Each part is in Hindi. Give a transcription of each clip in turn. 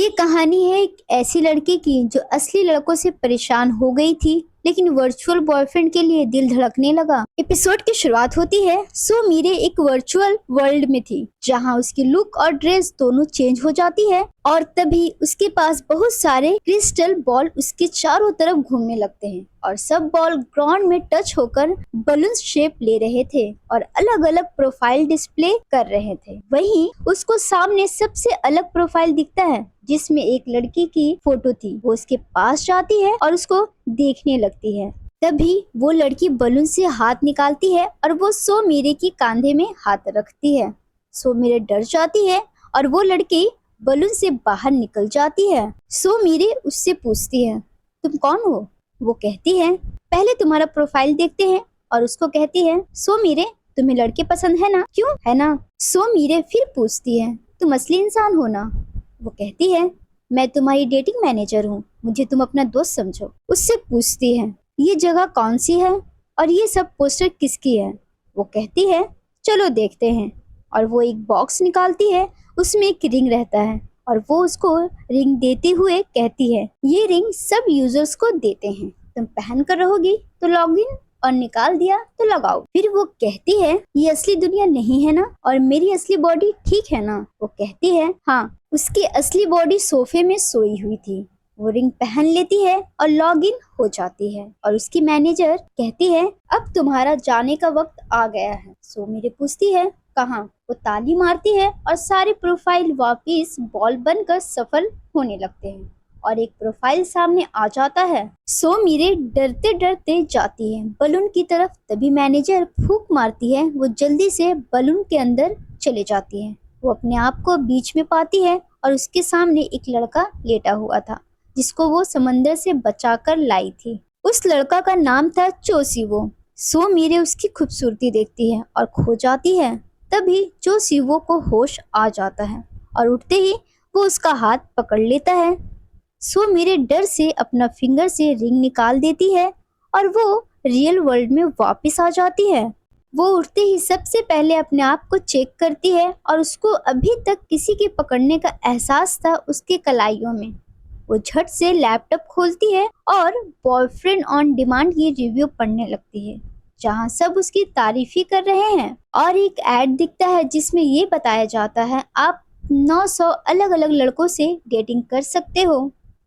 ये कहानी है एक ऐसी लड़की की जो असली लड़कों से परेशान हो गई थी लेकिन वर्चुअल बॉयफ्रेंड के लिए दिल धड़कने लगा। एपिसोड की शुरुआत होती है सो मीरे एक वर्चुअल वर्ल्ड में थी जहां उसकी लुक और ड्रेस दोनों चेंज हो जाती है और तभी उसके पास बहुत सारे क्रिस्टल बॉल उसके चारों तरफ घूमने लगते हैं और सब बॉल ग्राउंड में टच होकर बलून शेप ले रहे थे और अलग अलग प्रोफाइल डिस्प्ले कर रहे थे। वहीं उसको सामने सबसे अलग प्रोफाइल दिखता है जिसमें एक लड़की की फोटो थी। वो उसके पास जाती है और उसको देखने लगती है। तभी वो लड़की बलून से हाथ निकालती है और वो सो मीरे की कांधे में हाथ रखती है। सो मीरे डर जाती है और वो लड़की बलून से बाहर निकल जाती है। सो मीरे उससे पूछती है, तुम कौन हो? वो कहती है, पहले तुम्हारा प्रोफाइल देखते हैं। और उसको कहती है, सो मीरे तुम्हें लड़के पसंद है ना? क्यों है ना? सो मीरे फिर पूछती है, तुम असली इंसान हो ना? वो कहती है, मैं तुम्हारी डेटिंग मैनेजर हूँ, मुझे तुम अपना दोस्त समझो। उससे पूछती है, ये जगह कौन सी है और ये सब पोस्टर किसकी है? वो कहती है, चलो देखते हैं। और वो एक बॉक्स निकालती है, उसमें एक रिंग रहता है और वो उसको रिंग देते हुए कहती है, ये रिंग सब यूजर्स को देते हैं, तुम पहन कर रहोगी तो लॉग इन और निकाल दिया तो लगाओ। फिर वो कहती है, ये असली दुनिया नहीं है ना और मेरी असली बॉडी ठीक है ना? वो कहती है, हाँ। उसकी असली बॉडी सोफे में सोई हुई थी। वो रिंग पहन लेती है और लॉग इन हो जाती है और उसकी मैनेजर कहती है, अब तुम्हारा जाने का वक्त आ गया है। सो मेरे पूछती है, कहाँ? वो ताली मारती है और सारे प्रोफाइल वापिस बॉल बनकर सफल होने लगते हैं और एक प्रोफाइल सामने आ जाता है। सो मीरे डरते डरते जाती है बलून की तरफ। तभी मैनेजर फूंक मारती है, वो जल्दी से बलून के अंदर चले जाती है। वो अपने आप को बीच में पाती है और उसके सामने एक लड़का लेटा हुआ था जिसको वो समंदर से बचाकर लाई थी। उस लड़का का नाम था चोसीवो। सो मीरे उसकी खूबसूरती देखती है और खो जाती है। तभी चोसीवो को होश आ जाता है और उठते ही वो उसका हाथ पकड़ लेता है। सो मेरे डर से अपना फिंगर से रिंग निकाल देती है और वो रियल वर्ल्ड में वापस आ जाती है। वो उठते ही सबसे पहले अपने आप को चेक करती है और उसको अभी तक किसी के पकड़ने का एहसास था उसके कलाइयों में। वो झट से लैपटॉप खोलती है और बॉयफ्रेंड ऑन डिमांड की रिव्यू पढ़ने लगती है जहां सब उसकी तारीफ ही कर रहे हैं। और एक ऐड दिखता है जिसमें ये बताया जाता है, आप 900 अलग अलग लड़कों से डेटिंग कर सकते हो।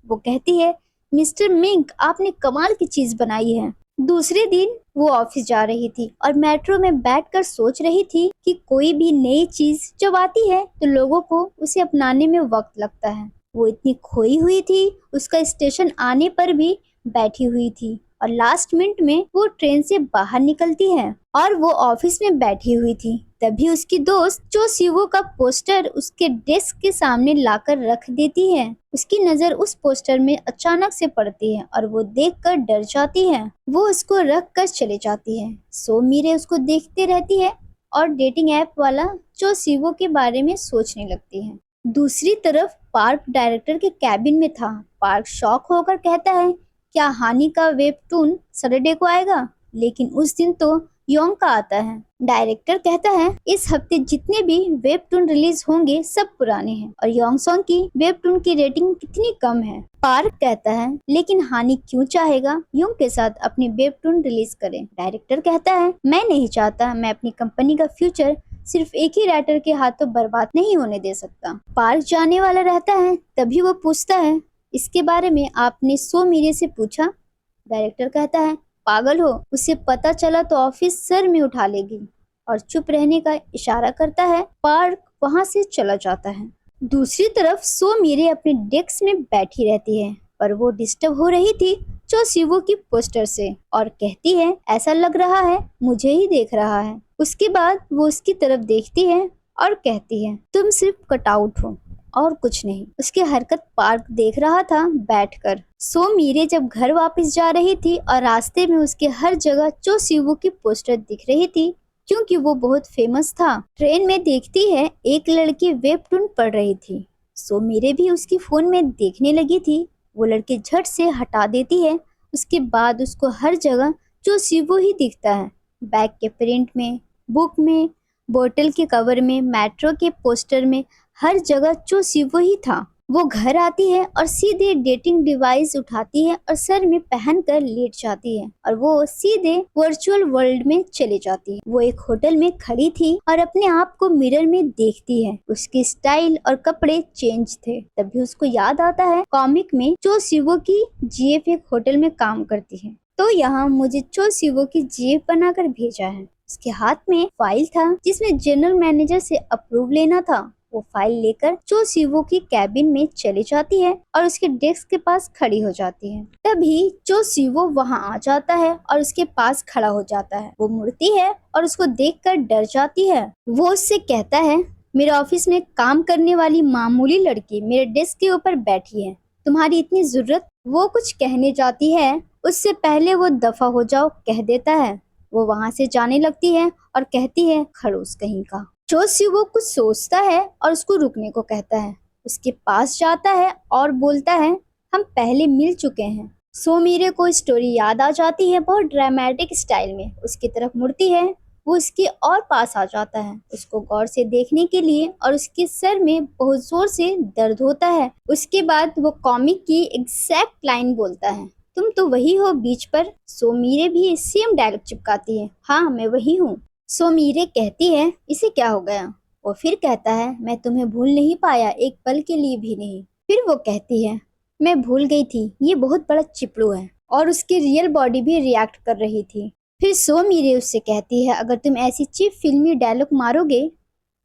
वो कहती है, मिस्टर मिंक आपने कमाल की चीज बनाई है। दूसरे दिन वो ऑफिस जा रही थी और मेट्रो में बैठकर सोच रही थी कि कोई भी नई चीज जब आती है तो लोगों को उसे अपनाने में वक्त लगता है। वो इतनी खोई हुई थी, उसका स्टेशन आने पर भी बैठी हुई थी और लास्ट मिनट में वो ट्रेन से बाहर निकलती है और वो ऑफिस में बैठी हुई थी। तभी उसकी दोस्त चोसीवो का पोस्टर उसके डेस्क के सामने लाकर रख देती है। उसकी नजर उस पोस्टर में अचानक से पड़ती है और वो देखकर डर जाती है। वो उसको रख कर चले जाती है। सो मीरे उसको देखते रहती है और डेटिंग ऐप वाला चोसीवो के बारे में सोचने लगती है। दूसरी तरफ पार्क डायरेक्टर के कैबिन में था। पार्क शॉक होकर कहता है, क्या हानि का वेबटून सैटरडे को आएगा? लेकिन उस दिन तो योंग का आता है। डायरेक्टर कहता है, इस हफ्ते जितने भी वेबटून रिलीज होंगे सब पुराने हैं और योंगसोंग की वेबटून की रेटिंग कितनी कम है। पार्क कहता है, लेकिन हानि क्यों चाहेगा योंग के साथ अपनी वेबटून रिलीज करे? डायरेक्टर कहता है, मैं नहीं चाहता, मैं अपनी कंपनी का फ्यूचर सिर्फ एक ही राइटर के हाथों बर्बाद नहीं होने दे सकता। पार्क जाने वाला रहता है। तभी वो पूछता है, इसके बारे में आपने सो मीरे से पूछा? डायरेक्टर कहता है, पागल हो, उसे पता चला तो ऑफिस सर में उठा लेगी और चुप रहने का इशारा करता है। पार्क वहां से चला जाता है। दूसरी तरफ सो मीरे अपने डेस्क में बैठी रहती है पर वो डिस्टर्ब हो रही थी चोसीवो की पोस्टर से और कहती है, ऐसा लग रहा है मुझे ही देख रहा है। उसके बाद वो उसकी तरफ देखती है और कहती है, तुम सिर्फ कटआउट हो और कुछ नहीं। उसकी हरकत पार्क देख रहा था बैठकर। सो मीरे जब घर वापस जा रही थी और रास्ते में उसके हर जगह चोसीवो की पोस्टर दिख रही थी क्योंकि वो बहुत फेमस था। ट्रेन में देखती है एक लड़की वेबटून पढ़ रही थी। सो मीरे भी उसकी फोन में देखने लगी थी। वो लड़की झट से हटा देती है। उसके बाद उसको हर जगह चोसीवो ही दिखता है, बैग के प्रिंट में, बुक में, बोतल के कवर में, मेट्रो के पोस्टर में, हर जगह चोसीवो ही था। वो घर आती है और सीधे डेटिंग डिवाइस उठाती है और सर में पहनकर लेट जाती है और वो सीधे वर्चुअल वर्ल्ड में चली जाती है। वो एक होटल में खड़ी थी और अपने आप को मिरर में देखती है। उसकी स्टाइल और कपड़े चेंज थे। तभी उसको याद आता है कॉमिक में चो सिवो की जीएफ एक होटल में काम करती है, तो यहाँ मुझे चो सिवो की जीएफ बनाकर भेजा है। उसके हाथ में फाइल था जिसमें जनरल मैनेजर से अप्रूव लेना था। वो फाइल लेकर चो सिवो की कैबिन में चली जाती है और उसके डेस्क के पास खड़ी हो जाती है। तभी चो सिवो वहाँ आ जाता है और उसके पास खड़ा हो जाता है। वो मुड़ती है और उसको देखकर डर जाती है। वो उससे कहता है, मेरे ऑफिस में काम करने वाली मामूली लड़की मेरे डेस्क के ऊपर बैठी है, तुम्हारी इतनी जरूरत। वो कुछ कहने जाती है, उससे पहले वो दफा हो जाओ कह देता है। वो वहाँ से जाने लगती है और कहती है, खड़ूस कहीं का। चो सिवो कुछ सोचता है और उसको रुकने को कहता है। उसके पास जाता है और बोलता है, हम पहले मिल चुके हैं। सोमीरे को स्टोरी याद आ जाती है बहुत ड्रामेटिक स्टाइल में। उसकी तरफ मुड़ती है। वो उसके और पास आ जाता है उसको गौर से देखने के लिए और उसके सर में बहुत जोर से दर्द होता है। उसके बाद वो कॉमिक की एग्जैक्ट लाइन बोलता है, तुम तो वही हो बीच पर। सोमीरे भी सेम डायलॉग चिपकाती है, हाँ मैं वही हूँ। सोमीरे कहती है, इसे क्या हो गया। वो फिर कहता है, मैं तुम्हें भूल नहीं पाया, एक पल के लिए भी नहीं। फिर वो कहती है, मैं भूल गई थी ये बहुत बड़ा चिपड़ू है। और उसकी रियल बॉडी भी रिएक्ट कर रही थी। फिर सोमीरे उससे कहती है, अगर तुम ऐसी चीप फिल्मी डायलॉग मारोगे।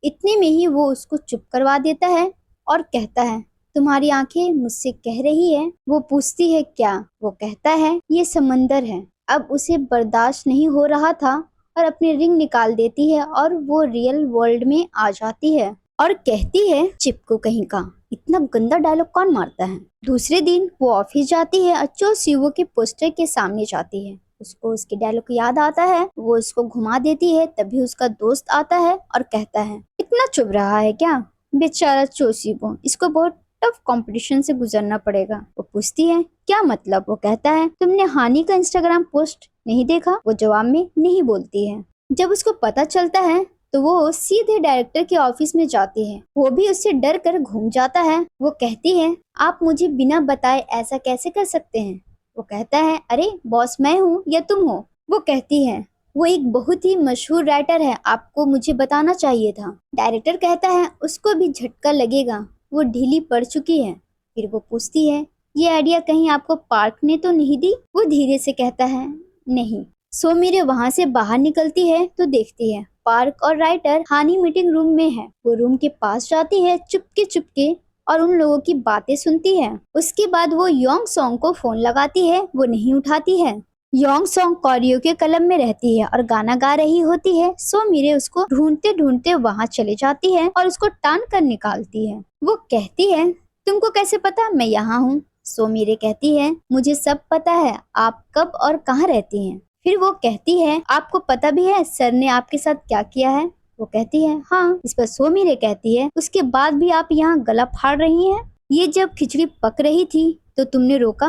इतने में ही वो उसको चुप करवा देता है और कहता है, तुम्हारी आंखें मुझसे कह रही है। वो पूछती है, क्या। वो कहता है, ये समंदर है। अब उसे बर्दाश्त नहीं हो रहा था और अपनी रिंग निकाल देती है और वो रियल वर्ल्ड में आ जाती है और कहती है, चिपकू कहीं का, इतना गंदा डायलॉग कौन मारता है। दूसरे दिन वो ऑफिस जाती है और चो सिवो के पोस्टर के सामने जाती है। उसको उसके डायलॉग याद आता है। वो उसको घुमा देती है। तभी उसका दोस्त आता है और कहता है, इतना चुभ रहा है क्या। बेचारा चो सिवो, इसको बहुत टफ कंपटीशन से गुजरना पड़ेगा। वो पूछती है, क्या मतलब। वो कहता है, तुमने हानि का इंस्टाग्राम पोस्ट नहीं देखा। वो जवाब में नहीं बोलती है। जब उसको पता चलता है तो वो सीधे डायरेक्टर के ऑफिस में जाती है। वो भी उससे डर कर घूम जाता है। वो कहती है, आप मुझे बिना बताए ऐसा कैसे कर सकते हैं। वो कहता है, अरे बॉस मैं हूँ या तुम हो। वो कहती है, वो एक बहुत ही मशहूर राइटर है, आपको मुझे बताना चाहिए था। डायरेक्टर कहता है, उसको भी झटका लगेगा, वो ढीली पड़ चुकी है। फिर वो पूछती है, ये आइडिया कहीं आपको पार्क ने तो नहीं दी। वो धीरे से कहता है, नहीं। सोमीरे वहाँ से बाहर निकलती है तो देखती है पार्क और राइटर हानि मीटिंग रूम में है। वो रूम के पास जाती है चुपके चुपके और उन लोगों की बातें सुनती है। उसके बाद वो योंग सॉन्ग को फोन लगाती है। वो नहीं उठाती है। योंग सॉन्ग कोरियो के क्लब में रहती है और गाना गा रही होती है। सोमीरे उसको ढूंढते ढूंढते वहाँ चले जाती है और उसको टान कर निकालती है। वो कहती है, तुमको कैसे पता मैं यहाँ हूँ। सोमीरे कहती है, मुझे सब पता है, आप कब और कहाँ रहती हैं। फिर वो कहती है, आपको पता भी है सर ने आपके साथ क्या किया है। वो कहती है, हाँ। इस पर सोमीरे कहती है, उसके बाद भी आप यहाँ गला फाड़ रही हैं। ये जब खिचड़ी पक रही थी तो तुमने रोका।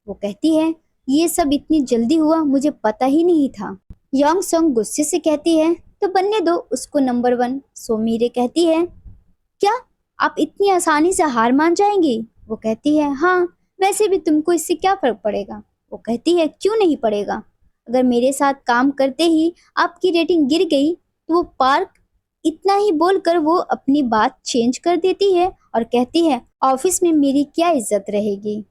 वो कहती है, ये सब इतनी जल्दी हुआ, मुझे पता ही नहीं था। योंग सॉन्ग गुस्से से कहती है, तो बनने दो उसको नंबर 1। सोमीरे कहती है, क्या आप इतनी आसानी से हार मान जाएंगी। वो कहती है, हाँ, वैसे भी तुमको इससे क्या फर्क पड़ेगा। वो कहती है, क्यों नहीं पड़ेगा। अगर मेरे साथ काम करते ही आपकी रेटिंग गिर गई तो वो पार्क। इतना ही बोलकर वो अपनी बात चेंज कर देती है और कहती है, ऑफिस में मेरी क्या इज्जत रहेगी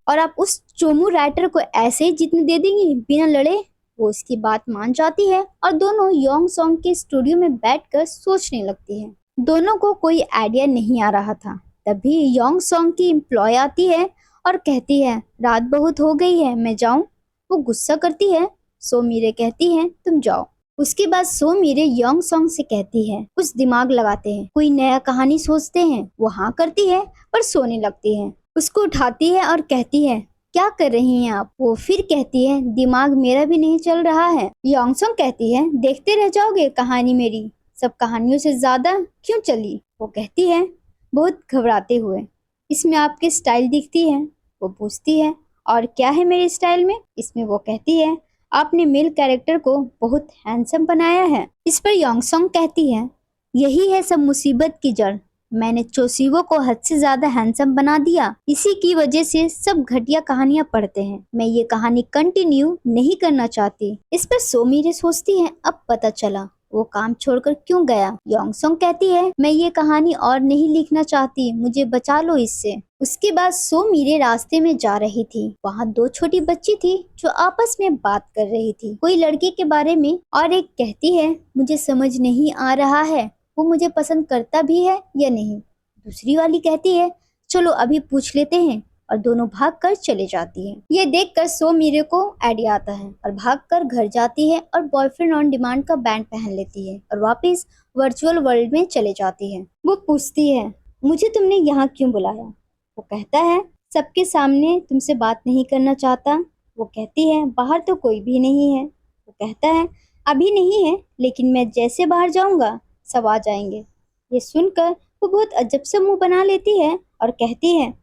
और आप उस चोमू राइटर को ऐसे ही जीतने दे देंगी बिना लड़े। वो उसकी बात मान जाती है और दोनों योंग सॉन्ग के स्टूडियो में बैठकर सोचने लगती है। दोनों को कोई आइडिया नहीं आ रहा था। तभी योंग सॉन्ग की एम्प्लॉय आती है और कहती है, रात बहुत हो गई है, मैं जाऊं। वो गुस्सा करती है। सोमीरे कहती है, तुम जाओ। उसके बाद सोमीरे योंग सॉन्ग से कहती है, कुछ दिमाग लगाते हैं, कोई नया कहानी सोचते हैं। वो हाँ करती है पर सोने लगती है। उसको उठाती है और कहती है, क्या कर रही हैं आप। वो फिर कहती है, दिमाग मेरा भी नहीं चल रहा है। योंग सॉन्ग कहती है, देखते रह जाओगे कहानी मेरी, सब कहानियों से ज्यादा क्यों चली। वो कहती है, बहुत घबराते हुए, इसमें आपकी स्टाइल दिखती है। वो पूछती है, और क्या है मेरे स्टाइल में। इसमें वो कहती है, आपने मेल कैरेक्टर को बहुत हैंडसम बनाया है। इस पर योंग सॉन्ग कहती है, यही है सब मुसीबत की जड़, मैंने चोसीवो को हद से ज्यादा हैंडसम बना दिया। इसी की वजह से सब घटिया कहानियां पढ़ते हैं। मैं ये कहानी कंटिन्यू नहीं करना चाहती। इस पर सोमीरे सोचती है, अब पता चला वो काम छोड़कर क्यों गया। योंगसोंग कहती है, मैं ये कहानी और नहीं लिखना चाहती, मुझे बचा लो इससे। उसके बाद सोमीरे रास्ते में जा रही थी। वहाँ दो छोटी बच्ची थी जो आपस में बात कर रही थी, कोई लड़के के बारे में, और एक कहती है, मुझे समझ नहीं आ रहा है वो मुझे पसंद करता भी है या नहीं। दूसरी वाली कहती है, चलो अभी पूछ लेते हैं, और दोनों भागकर चले जाती हैं। ये देखकर सोमीरे को आइडिया आता है और भागकर घर जाती है और बॉयफ्रेंड ऑन डिमांड का बैंड पहन लेती है और वापस वर्चुअल वर्ल्ड में चले जाती है। वो पूछती है, मुझे तुमने यहाँ क्यों बुलाया। वो कहता है, सबके सामने तुमसे बात नहीं करना चाहता। वो कहती है, बाहर तो कोई भी नहीं है। वो कहता है, अभी नहीं है, लेकिन मैं जैसे बाहर जाऊंगा सब आ जाएंगे। ये सुनकर वो बहुत अजब सा मुंह बना लेती है और कहती है,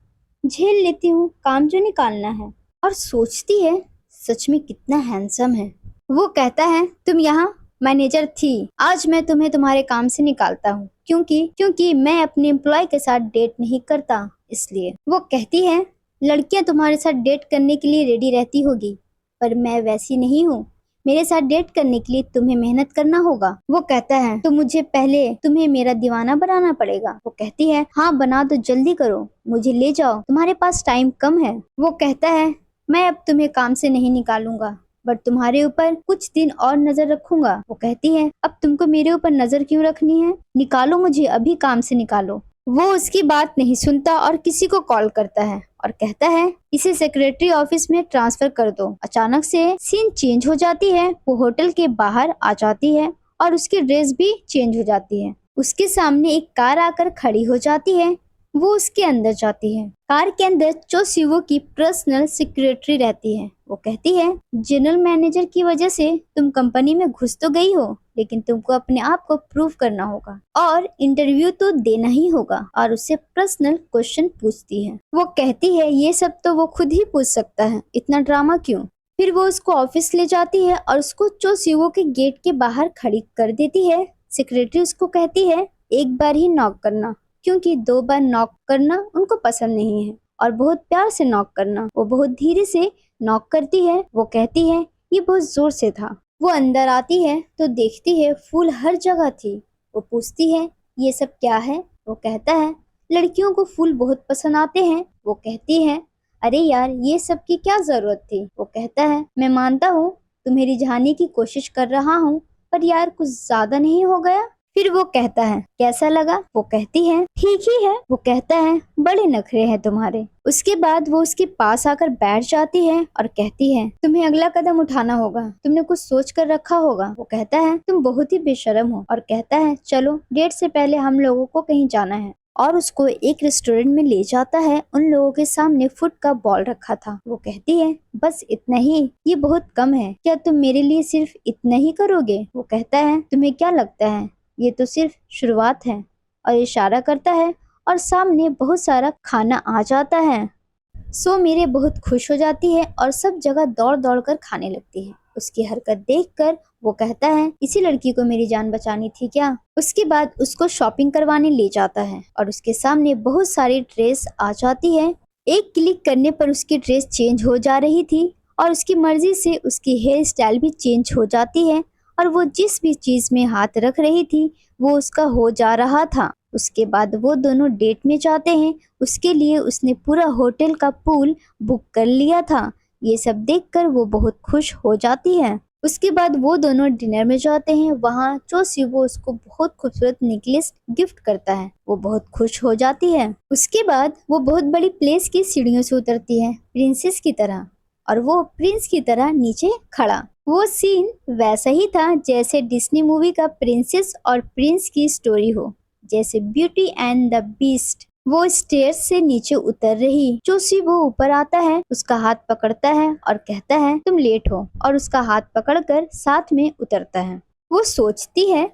झेल लेती हूँ, काम जो निकालना है। और सोचती है, सच में कितना हैंडसम है। वो कहता है, तुम यहाँ मैनेजर थी, आज मैं तुम्हें तुम्हारे काम से निकालता हूँ, क्योंकि मैं अपने एम्प्लॉय के साथ डेट नहीं करता, इसलिए। वो कहती है, लड़कियां तुम्हारे साथ डेट करने के लिए रेडी रहती होगी, पर मैं वैसी नहीं हूँ। मेरे साथ डेट करने के लिए तुम्हें मेहनत करना होगा। वो कहता है, तो मुझे पहले तुम्हें मेरा दीवाना बनाना पड़ेगा। वो कहती है, हाँ बना दो, जल्दी करो, मुझे ले जाओ, तुम्हारे पास टाइम कम है। वो कहता है, मैं अब तुम्हें काम से नहीं निकालूंगा, बट तुम्हारे ऊपर कुछ दिन और नजर रखूंगा। वो कहती है, अब तुमको मेरे ऊपर नजर क्यों रखनी है, निकालो मुझे, अभी काम से निकालो। वो उसकी बात नहीं सुनता और किसी को कॉल करता है और कहता है, इसे सेक्रेटरी ऑफिस में ट्रांसफर कर दो। अचानक से सीन चेंज हो जाती है। वो होटल के बाहर आ जाती है और उसकी ड्रेस भी चेंज हो जाती है। उसके सामने एक कार आकर खड़ी हो जाती है। वो उसके अंदर जाती है। कार के अंदर चो सिवो की पर्सनल सेक्रेटरी रहती है। वो कहती है, जनरल मैनेजर की वजह से तुम कंपनी में घुस तो गई हो, लेकिन तुमको अपने आप को प्रूव करना होगा और इंटरव्यू तो देना ही होगा। और उससे पर्सनल क्वेश्चन पूछती है। वो कहती है, ये सब तो वो खुद ही पूछ सकता है, इतना ड्रामा क्यों। फिर वो उसको ऑफिस ले जाती है और उसको चो सिवो के गेट के बाहर खड़ी कर देती है। सेक्रेटरी उसको कहती है, एक बार ही नॉक करना, क्योंकि 2 बार नॉक करना उनको पसंद नहीं है, और बहुत प्यार से नॉक करना। वो बहुत धीरे से नॉक करती है। वो कहती है, ये बहुत जोर से था। वो अंदर आती है तो देखती है फूल हर जगह थी। वो पूछती है, ये सब क्या है। वो कहता है, लड़कियों को फूल बहुत पसंद आते हैं। वो कहती है, अरे यार, ये सब की क्या जरूरत थी। वो कहता है, मैं मानता हूँ तुम्हें रिझाने की कोशिश कर रहा हूँ, पर यार कुछ ज्यादा नहीं हो गया। फिर वो कहता है, कैसा लगा। वो कहती है, ठीक ही है। वो कहता है, बड़े नखरे हैं तुम्हारे। उसके बाद वो उसके पास आकर बैठ जाती है और कहती है, तुम्हें अगला कदम उठाना होगा, तुमने कुछ सोच कर रखा होगा। वो कहता है, तुम बहुत ही बेशर्म हो। और कहता है, चलो डेट से पहले हम लोगों को कहीं जाना है। और उसको एक रेस्टोरेंट में ले जाता है। उन लोगों के सामने फुट का बॉल रखा था। वो कहती है, बस इतना ही, ये बहुत कम है, क्या तुम मेरे लिए सिर्फ इतना ही करोगे। वो कहता है, तुम्हें क्या लगता है, ये तो सिर्फ शुरुआत है। और इशारा करता है और सामने बहुत सारा खाना आ जाता है। सो मेरे बहुत खुश हो जाती है और सब जगह दौड़ दौड़ कर खाने लगती है। उसकी हरकत देखकर वो कहता है, इसी लड़की को मेरी जान बचानी थी क्या। उसके बाद उसको शॉपिंग करवाने ले जाता है और उसके सामने बहुत सारी ड्रेस आ जाती है। एक क्लिक करने पर उसकी ड्रेस चेंज हो जा रही थी और उसकी मर्जी से उसकी हेयर स्टाइल भी चेंज हो जाती है, और वो जिस भी चीज में हाथ रख रही थी वो उसका हो जा रहा था। उसके बाद वो दोनों डेट में जाते हैं। उसके लिए उसने पूरा होटल का पूल बुक कर लिया था। ये सब देखकर वो बहुत खुश हो जाती है। उसके बाद वो दोनों डिनर में जाते हैं। वहाँ चो सिवो उसको बहुत खूबसूरत नेकलेस गिफ्ट करता है। वो बहुत खुश हो जाती है। उसके बाद वो बहुत बड़ी प्लेस की सीढ़ियों से उतरती है, प्रिंसेस की तरह, और वो प्रिंस की तरह नीचे खड़ा। वो सीन वैसा ही था जैसे डिज्नी मूवी का प्रिंसेस और प्रिंस की स्टोरी हो, जैसे ब्यूटी एंड द बीस्ट। वो स्टेयर्स से नीचे उतर रही। जोशी वो ऊपर आता है, उसका हाथ पकड़ता है और कहता है, तुम लेट हो, और उसका हाथ पकड़कर साथ में उतरता है। वो सोचती है,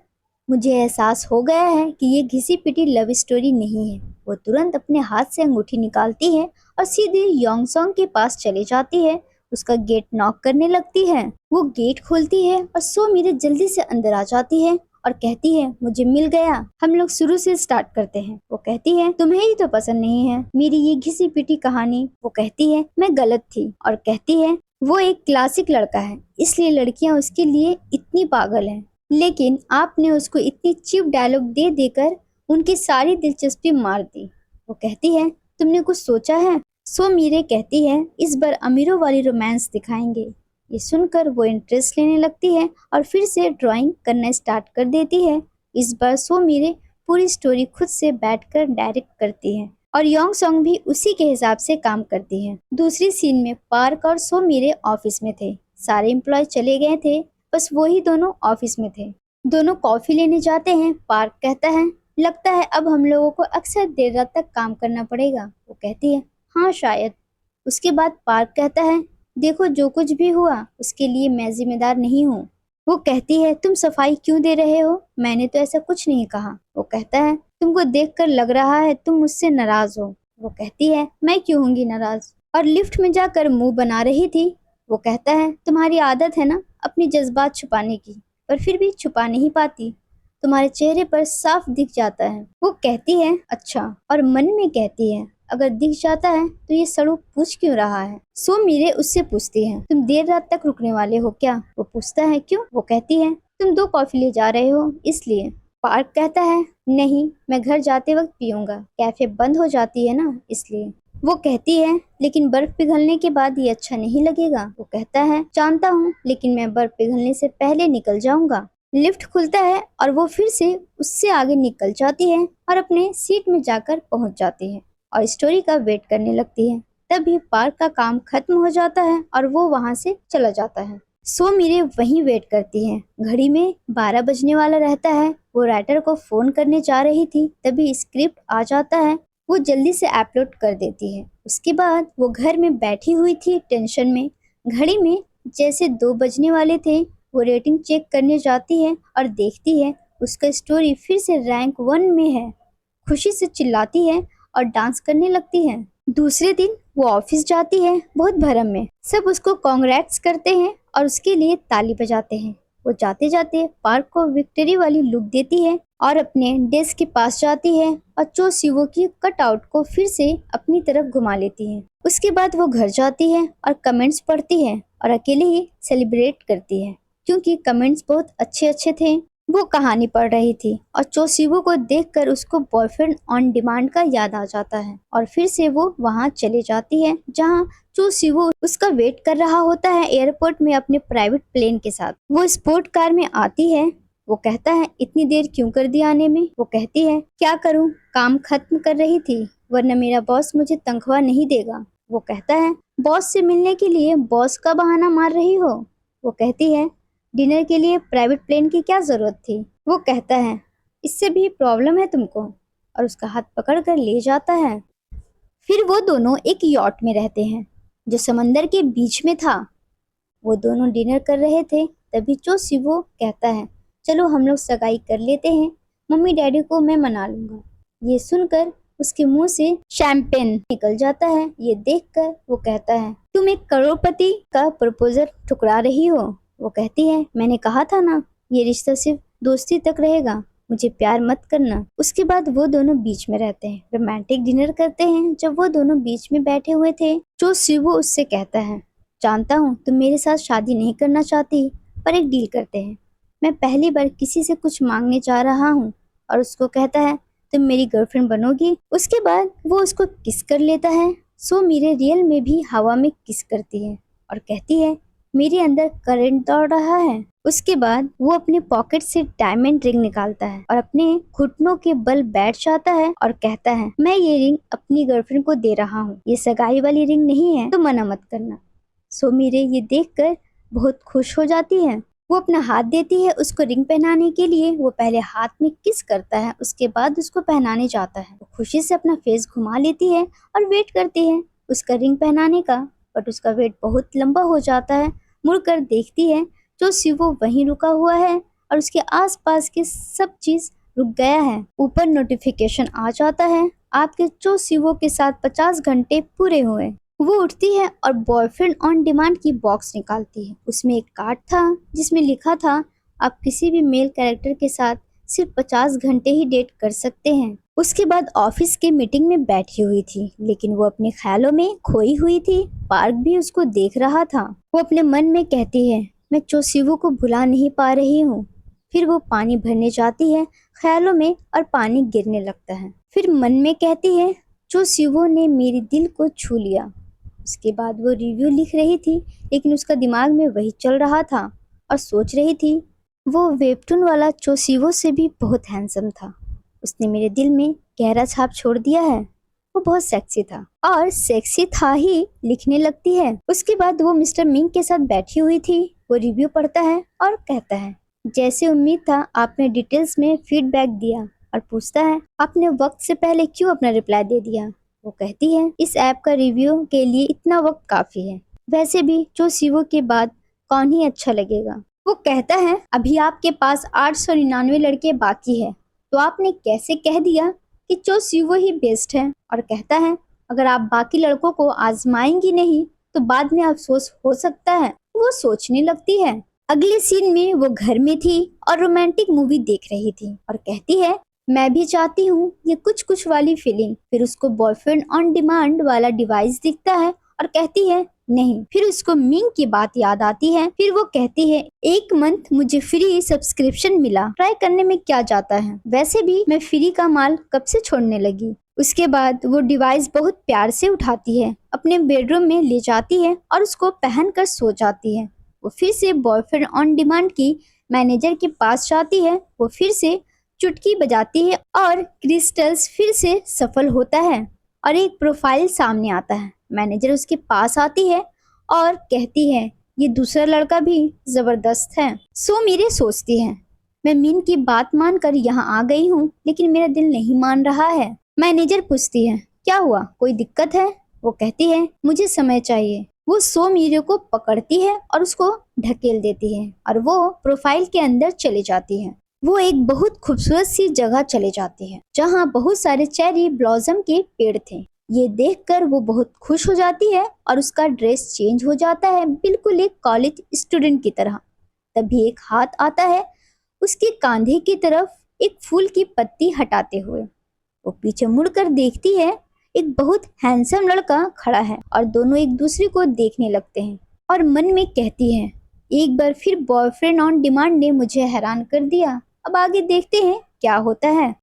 मुझे एहसास हो गया है कि ये घिसी पिटी लव स्टोरी नहीं है। वो तुरंत अपने हाथ से अंगूठी निकालती है और सीधे योंगसोंग के पास चली जाती है। उसका गेट नॉक करने लगती है। वो गेट खोलती है और सो मेरे जल्दी से अंदर आ जाती है और कहती है मुझे मिल गया। हम लोग शुरू से स्टार्ट करते हैं। वो कहती है तुम्हें ही तो पसंद नहीं है मेरी ये घिसी पिटी कहानी। वो कहती है मैं गलत थी और कहती है वो एक क्लासिक लड़का है इसलिए लड़कियां उसके लिए इतनी पागल हैं। लेकिन आपने उसको इतनी चीप डायलॉग दे देकर उनकी सारी दिलचस्पी मार दी। वो कहती है तुमने कुछ सोचा है? सो मीरे कहती है इस बार अमीरों वाली रोमांस दिखाएंगे। ये सुनकर वो इंटरेस्ट लेने लगती है और फिर से ड्राइंग करना स्टार्ट कर देती है। इस बार सो मीरे पूरी स्टोरी खुद से बैठकर डायरेक्ट करती है और योंग सॉन्ग भी उसी के हिसाब से काम करती है। दूसरी सीन में पार्क और सो मीरे ऑफिस में थे। सारे एम्प्लॉय चले गए थे, बस वही दोनों ऑफिस में थे। दोनों कॉफी लेने जाते हैं। पार्क कहता है लगता है अब हम लोगों को अक्सर देर रात तक काम करना पड़ेगा। वो कहती है हाँ शायद। उसके बाद पार्क कहता है देखो जो कुछ भी हुआ उसके लिए मैं जिम्मेदार नहीं हूँ। वो कहती है तुम सफाई क्यों दे रहे हो? मैंने तो ऐसा कुछ नहीं कहा। वो कहता है तुमको देखकर लग रहा है तुम मुझसे नाराज हो। वो कहती है मैं क्यों होंगी नाराज। और लिफ्ट में जाकर मुंह बना रही थी। वो कहता है तुम्हारी आदत है ना अपनी जज्बात छुपाने की, पर फिर भी छुपा नहीं पाती। तुम्हारे चेहरे पर साफ दिख जाता है। वो कहती है अच्छा, और मन में कहती है अगर दिख जाता है तो ये सड़ू पूछ क्यों रहा है। सो मीरे उससे पूछती है तुम देर रात तक रुकने वाले हो क्या? वो पूछता है क्यों? वो कहती है तुम 2 कॉफी ले जा रहे हो इसलिए। पार्क कहता है नहीं मैं घर जाते वक्त पीऊंगा, कैफे बंद हो जाती है ना इसलिए। वो कहती है लेकिन बर्फ पिघलने के बाद ये अच्छा नहीं लगेगा। वो कहता है जानता हूँ लेकिन मैं बर्फ पिघलने से पहले निकल जाऊंगा। लिफ्ट खुलता है और वो फिर से उससे आगे निकल जाती है और अपने सीट में जाकर पहुंच जाती है और स्टोरी का वेट करने लगती है। तभी पार्क का काम खत्म हो जाता है और वो वहां से चला जाता है। सो मीरे वहीं वेट करती है। घड़ी में 12 बजने वाला रहता है। वो राइटर को फोन करने जा रही थी तभी स्क्रिप्ट आ जाता है। वो जल्दी से अपलोड कर देती है। उसके बाद वो घर में बैठी हुई थी टेंशन में। घड़ी में जैसे 2 बजने वाले थे। वो रेटिंग चेक करने जाती है और देखती है उसका स्टोरी फिर से रैंक 1 में है। खुशी से चिल्लाती है और डांस करने लगती है। दूसरे दिन वो ऑफिस जाती है बहुत भरम में। सब उसको कांग्रेट्स करते हैं और उसके लिए ताली बजाते हैं। वो जाते जाते पार्क को विक्ट्री वाली लुक देती है और अपने डेस्क के पास जाती है और चो सिवो की कटआउट को फिर से अपनी तरफ घुमा लेती है। उसके बाद वो घर जाती है और कमेंट्स पढ़ती है और अकेले ही सेलिब्रेट करती है क्योंकि कमेंट्स बहुत अच्छे अच्छे थे। वो कहानी पढ़ रही थी और चोसिवो को देखकर उसको बॉयफ्रेंड ऑन डिमांड का याद आ जाता है और फिर से वो वहां चले जाती है जहां चोसिवो उसका वेट कर रहा होता है एयरपोर्ट में अपने प्राइवेट प्लेन के साथ। वो स्पोर्ट कार में आती है। वो कहता है इतनी देर क्यों कर दी आने में। वो कहती है क्या करूं, काम खत्म कर रही थी वरना मेरा बॉस मुझे तनख्वाह नहीं देगा। वो कहता है बॉस से मिलने के लिए बॉस का बहाना मार रही हो। वो कहती है डिनर के लिए प्राइवेट प्लेन की क्या जरूरत थी। वो कहता है इससे भी प्रॉब्लम है तुमको और उसका हाथ पकड़कर ले जाता है। फिर वो दोनों एक यॉट में रहते हैं जो समंदर के बीच में था। वो दोनों डिनर कर रहे थे तभी चोसिवो कहता है चलो हम लोग सगाई कर लेते हैं, मम्मी डैडी को मैं मना लूंगा। ये सुनकर उसके मुंह से शैंपेन निकल जाता है। ये देखकर वो कहता है तुम एक करोड़पति का प्रपोजल ठुकरा रही हो। वो कहती है मैंने कहा था ना ये रिश्ता सिर्फ दोस्ती तक रहेगा, मुझे प्यार मत करना। उसके बाद वो दोनों बीच में रहते हैं, रोमांटिक डिनर करते हैं। जब वो दोनों बीच में बैठे हुए थे चोसिवो उससे कहता है जानता हूँ तुम मेरे साथ शादी नहीं करना चाहती, पर एक डील करते हैं। मैं पहली बार किसी से कुछ मांगने जा रहा हूँ। और उसको कहता है तुम मेरी गर्लफ्रेंड बनोगी। उसके बाद वो उसको किस कर लेता है। सो मीरे रियल में भी हवा में किस करती है और कहती है मेरे अंदर करंट दौड़ रहा है। उसके बाद वो अपने पॉकेट से डायमंड रिंग निकालता है और अपने घुटनों के बल बैठ जाता है और कहता है मैं ये रिंग अपनी गर्लफ्रेंड को दे रहा हूँ, ये सगाई वाली रिंग नहीं है तो मना मत करना। सो मीरे ये देखकर बहुत खुश हो जाती है। वो अपना हाथ देती है उसको रिंग पहनाने के लिए। वो पहले हाथ में किस करता है, उसके बाद उसको पहनाने जाता है। वो खुशी से अपना फेस घुमा लेती है और वेट करती है उसका रिंग पहनाने का, बट उसका वेट बहुत लंबा हो जाता है। मुड़कर देखती है चोसिवो वहीं रुका हुआ है और उसके आसपास के सब चीज रुक गया है। ऊपर नोटिफिकेशन आ जाता है आपके चोसिवो के साथ 50 घंटे पूरे हुए। वो उठती है और बॉयफ्रेंड ऑन डिमांड की बॉक्स निकालती है। उसमें एक कार्ड था जिसमें लिखा था आप किसी भी मेल कैरेक्टर के साथ सिर्फ 50 घंटे ही डेट कर सकते हैं। उसके बाद ऑफिस के मीटिंग में बैठी हुई थी, लेकिन वो अपने ख्यालों में खोई हुई थी। पार्क भी उसको देख रहा था। वो अपने मन में कहती है, मैं चोशिवो को भुला नहीं पा रही हूँ। फिर वो पानी भरने जाती है ख्यालों में और पानी गिरने लगता है। फिर मन में कहती है, चोशिवो ने मेरे दिल को छू लिया। उसके बाद वो रिव्यू लिख रही थी, लेकिन उसका दिमाग में वही चल रहा था और सोच रही थी, वो वेबटून वाला चोशिवो से भी बहुत हैंडसम था। उसने मेरे दिल में गहरा छाप छोड़ दिया है। वो बहुत सेक्सी था और सेक्सी था ही लिखने लगती है। उसके बाद वो मिस्टर मिंग के साथ बैठी हुई थी। वो रिव्यू पढ़ता है और कहता है, जैसे उम्मीद था आपने डिटेल्स में फीडबैक दिया। और पूछता है, आपने वक्त से पहले क्यों अपना रिप्लाई दे दिया। वो कहती है, इस ऐप का रिव्यू के लिए इतना वक्त काफी है। वैसे भी चोशिवो के बाद कौन ही अच्छा लगेगा। वो कहता है, अभी आपके पास 899 लड़के बाकी है, तो आपने कैसे कह दिया कि चोशिवो ही बेस्ट है। और कहता है, अगर आप बाकी लड़कों को आजमाएंगी नहीं तो बाद में अफसोस हो सकता है। वो सोचने लगती है। अगले सीन में वो घर में थी और रोमांटिक मूवी देख रही थी और कहती है, मैं भी चाहती हूँ ये कुछ कुछ वाली फीलिंग। फिर उसको बॉयफ्रेंड ऑन डिमांड वाला डिवाइस दिखता है और कहती है नहीं। फिर उसको मिंग की बात याद आती है। फिर वो कहती है, 1 मंथ मुझे फ्री सब्सक्रिप्शन मिला, ट्राई करने में क्या जाता है। वैसे भी मैं फ्री का माल कब से छोड़ने लगी। उसके बाद वो डिवाइस बहुत प्यार से उठाती है, अपने बेडरूम में ले जाती है और उसको पहनकर सो जाती है। वो फिर से बॉयफ्रेंड ऑन डिमांड की मैनेजर के पास जाती है। वो फिर से चुटकी बजाती है और क्रिस्टल्स फिर से सफल होता है और एक प्रोफाइल सामने आता है। मैनेजर उसके पास आती है और कहती है, ये दूसरा लड़का भी जबरदस्त है। सो मेरे सोचती है, मैं मिन की बात मानकर यहाँ आ गई हूँ, लेकिन मेरा दिल नहीं मान रहा है। मैनेजर पूछती है, क्या हुआ, कोई दिक्कत है। वो कहती है, मुझे समय चाहिए। वो सो मीरे को पकड़ती है और उसको ढकेल देती है और वो प्रोफाइल के अंदर चली जाती है। वो एक बहुत खूबसूरत सी जगह चले जाती है जहाँ बहुत सारे चेरी ब्लॉसम के पेड़ थे। ये देखकर वो बहुत खुश हो जाती है और उसका ड्रेस चेंज हो जाता है, बिल्कुल एक कॉलेज स्टूडेंट की तरह। तभी एक हाथ आता है उसके कंधे की तरफ, एक फूल की पत्ती हटाते हुए। वो पीछे मुड़कर देखती है, एक बहुत हैंडसम लड़का खड़ा है और दोनों एक दूसरे को देखने लगते हैं और मन में कहती है, एक बार फिर बॉयफ्रेंड ऑन डिमांड ने मुझे हैरान कर दिया। अब आगे देखते हैं क्या होता है।